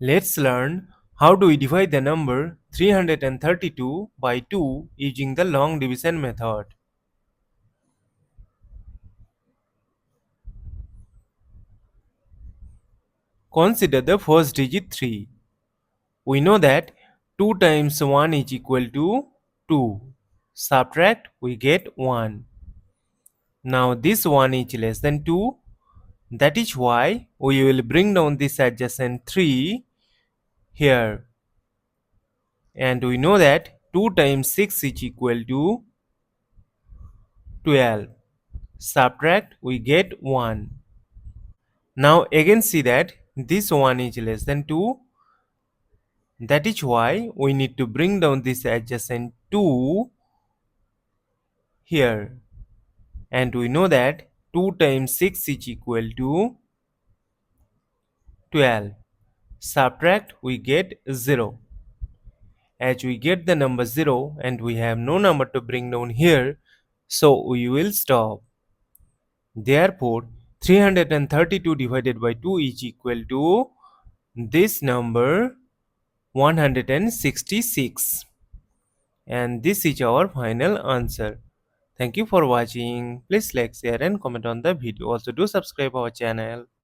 Let's learn how do we divide the number 332 by 2 using the long division method. Consider the first digit 3. We know that 2 times 1 is equal to 2. Subtract, we get 1. Now this 1 is less than 2. That is why we will bring down this adjacent 3 here. And we know that 2 times 6 is equal to 12. Subtract, we get 1. Now again see that this 1 is less than 2. That is why we need to bring down this adjacent 2 here. And we know that 2 times 6 is equal to 12. Subtract, we get 0. As we get the number 0 and we have no number to bring down here, so we will stop. Therefore, 332 divided by 2 is equal to this number 166. And this is our final answer. Thank you for watching. Please like, share and comment on the video. Also do subscribe our channel.